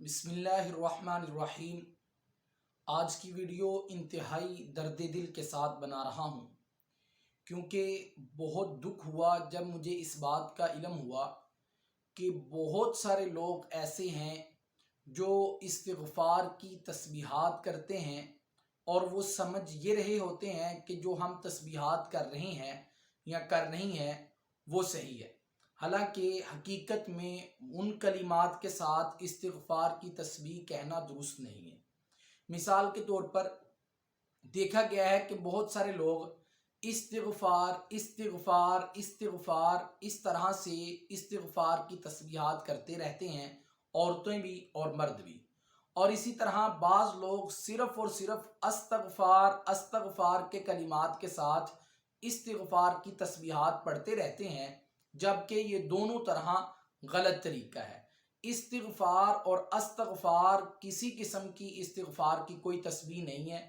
بسم اللہ الرحمن الرحیم۔ آج کی ویڈیو انتہائی درد دل کے ساتھ بنا رہا ہوں، کیونکہ بہت دکھ ہوا جب مجھے اس بات کا علم ہوا کہ بہت سارے لوگ ایسے ہیں جو استغفار کی تسبیحات کرتے ہیں اور وہ سمجھ یہ رہے ہوتے ہیں کہ جو ہم تسبیحات کر رہے ہیں یا کر رہی ہیں وہ صحیح ہے، حالانکہ حقیقت میں ان کلمات کے ساتھ استغفار کی تسبیح کہنا درست نہیں ہے۔ مثال کے طور پر دیکھا گیا ہے کہ بہت سارے لوگ استغفار استغفار استغفار اس طرح سے استغفار کی تسبیحات کرتے رہتے ہیں، عورتیں بھی اور مرد بھی۔ اور اسی طرح بعض لوگ صرف اور صرف استغفار استغفار کے کلمات کے ساتھ استغفار کی تسبیحات پڑھتے رہتے ہیں، جبکہ یہ دونوں طرح غلط طریقہ ہے۔ استغفار اور استغفار کسی قسم کی استغفار کی کوئی تسبیح نہیں ہے۔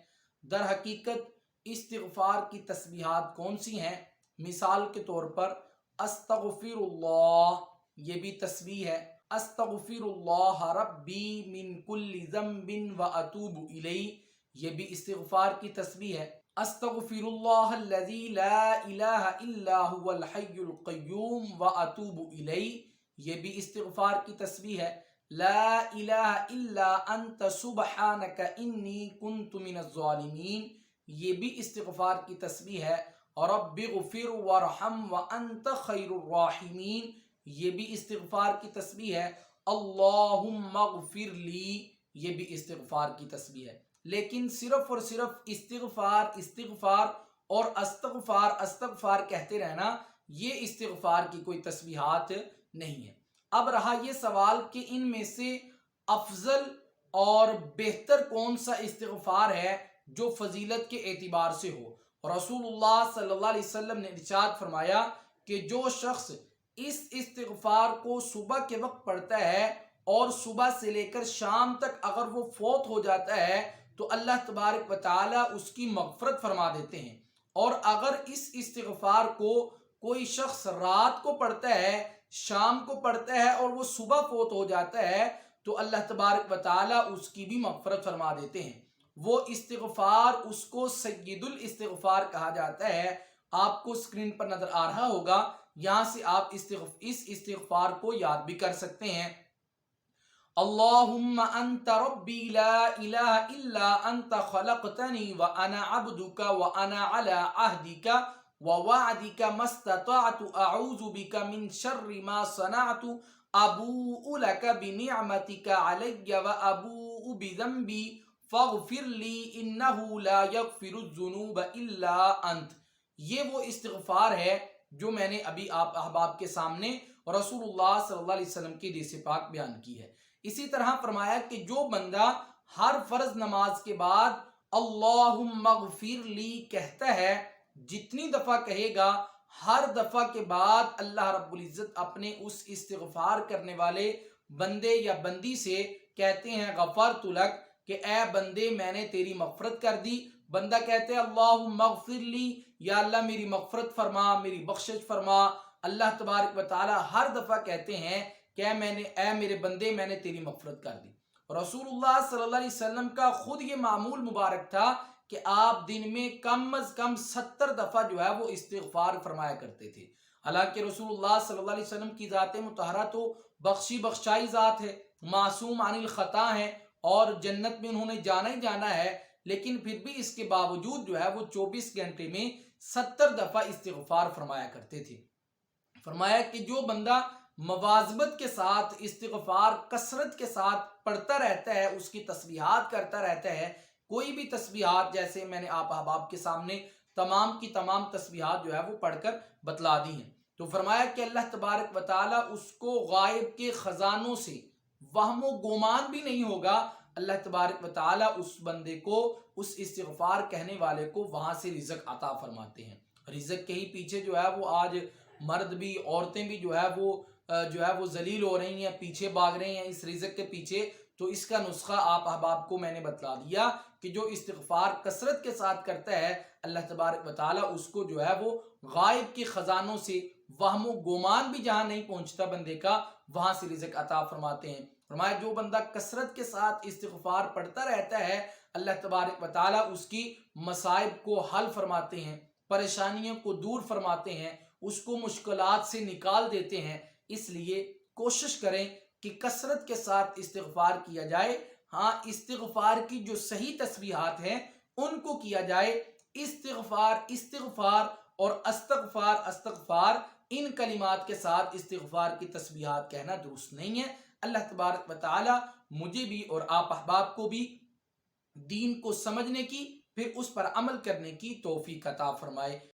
در حقیقت استغفار کی تسبیحات کون سی ہیں؟ مثال کے طور پر استغفر اللہ، یہ بھی تسبیح ہے۔ استغفر اللہ ربی من کل ذنب واتوب الیہ، یہ بھی استغفار کی تسبیح ہے۔ استغفر اللہ الذی لا الہ الا هو الحی القیوم واتوب الیہ، یہ بھی استغفار کی تسبیح ہے۔ لا الہ الا انت سبحانک انی کنت من الظالمین، یہ بھی استغفار کی تسبیح ہے۔ رب اغفر وارحم وانت خیر الراحمین، یہ بھی استغفار کی تسبیح ہے۔ اللہم اغفر لی، یہ بھی استغفار کی تسبیح ہے۔ لیکن صرف اور صرف استغفار استغفار اور استغفار استغفار کہتے رہنا، یہ استغفار کی کوئی تسبیحات نہیں ہے۔ اب رہا یہ سوال کہ ان میں سے افضل اور بہتر کون سا استغفار ہے جو فضیلت کے اعتبار سے ہو۔ رسول اللہ صلی اللہ علیہ وسلم نے ارشاد فرمایا کہ جو شخص اس استغفار کو صبح کے وقت پڑھتا ہے اور صبح سے لے کر شام تک اگر وہ فوت ہو جاتا ہے تو اللہ تبارک و تعالی اس کی مغفرت فرما دیتے ہیں، اور اگر اس استغفار کو کوئی شخص رات کو پڑھتا ہے، شام کو پڑھتا ہے اور وہ صبح فوت ہو جاتا ہے تو اللہ تبارک و تعالی اس کی بھی مغفرت فرما دیتے ہیں۔ وہ استغفار اس کو سید الاستغفار کہا جاتا ہے۔ آپ کو اسکرین پر نظر آ رہا ہوگا، یہاں سے آپ اس استغفار کو یاد بھی کر سکتے ہیں۔ اللہم انت ربی لا الہ الا انت خلقتنی وانا عبدک وانا علی عہدک ووعدک ما استطعت اعوذ بک من شر ما صنعت ابوء لک بنعمتک علی وابوء بذنبی فاغفر لی انہ لا یغفر الذنوب الا انت، یہ وہ استغفار ہے جو میں نے ابھی آپ احباب کے سامنے رسول اللہ صلی اللہ علیہ وسلم کی حدیث پاک بیان کی ہے۔ اسی طرح فرمایا کہ جو بندہ ہر فرض نماز کے بعد اللہم اغفر لی کہتا ہے، جتنی دفعہ کہے گا ہر دفعہ کے بعد اللہ رب العزت اپنے اس استغفار کرنے والے بندے یا بندی سے کہتے ہیں غفرت لک، کہ اے بندے میں نے تیری مغفرت کر دی۔ بندہ کہتے ہیں اللہم اغفر لی، یا اللہ میری مغفرت فرما، میری بخشش فرما۔ اللہ تبارک و تعالی ہر دفعہ کہتے ہیں کہ اے میرے بندے میں نے تیری مغفرت کر دی۔ رسول اللہ صلی اللہ علیہ وسلم کا خود یہ معمول مبارک تھا کہ آپ دن میں کم از کم 70 دفعہ جو ہے وہ استغفار فرمایا کرتے تھے۔ حالانکہ رسول اللہ صلی اللہ علیہ وسلم کی ذات مطہرہ تو بخشی بخشائی ذات ہے، معصوم عن الخطا ہے، اور جنت میں انہوں نے جانا ہی جانا ہے، لیکن پھر بھی اس کے باوجود جو ہے وہ 24 گھنٹے میں 70 دفعہ استغفار فرمایا کرتے تھے۔ فرمایا کہ جو بندہ مواظبت کے ساتھ استغفار کثرت کے ساتھ پڑھتا رہتا ہے، اس کی تسبیحات کرتا رہتا ہے، کوئی بھی تسبیحات، جیسے میں نے آپ احباب کے سامنے تمام کی تمام تسبیحات جو ہے وہ پڑھ کر بتلا دی ہیں، تو فرمایا کہ اللہ تبارک و تعالی اس کو غائب کے خزانوں سے وہم و گمان بھی نہیں ہوگا۔ اللہ تبارک و تعالی اس بندے کو، اس استغفار کہنے والے کو وہاں سے رزق عطا فرماتے ہیں۔ رزق کے ہی پیچھے جو ہے وہ آج مرد بھی عورتیں بھی جو ہے وہ ذلیل ہو رہی ہیں، پیچھے بھاگ رہے ہیں اس رزق کے پیچھے۔ تو اس کا نسخہ آپ احباب کو میں نے بتلا دیا کہ جو استغفار کثرت کے ساتھ کرتا ہے، اللہ تبارک و تعالی اس کو جو ہے وہ غائب کے خزانوں سے وہم و گمان بھی جہاں نہیں پہنچتا بندے کا، وہاں سے رزق عطا فرماتے ہیں۔ فرمایا جو بندہ کثرت کے ساتھ استغفار پڑھتا رہتا ہے اللہ تبارک و تعالیٰ اس کی مصائب کو حل فرماتے ہیں، پریشانیوں کو دور فرماتے ہیں، اس کو مشکلات سے نکال دیتے ہیں۔ اس لیے کوشش کریں کہ کثرت کے ساتھ استغفار کیا جائے۔ ہاں، استغفار کی جو صحیح تسبیحات ہیں ان کو کیا جائے۔ استغفار استغفار اور استغفار استغفار ان کلمات کے ساتھ استغفار کی تسبیحات کہنا درست نہیں ہے۔ اللہ تبارک و تعالی مجھے بھی اور آپ احباب کو بھی دین کو سمجھنے کی، پھر اس پر عمل کرنے کی توفیق عطا فرمائے۔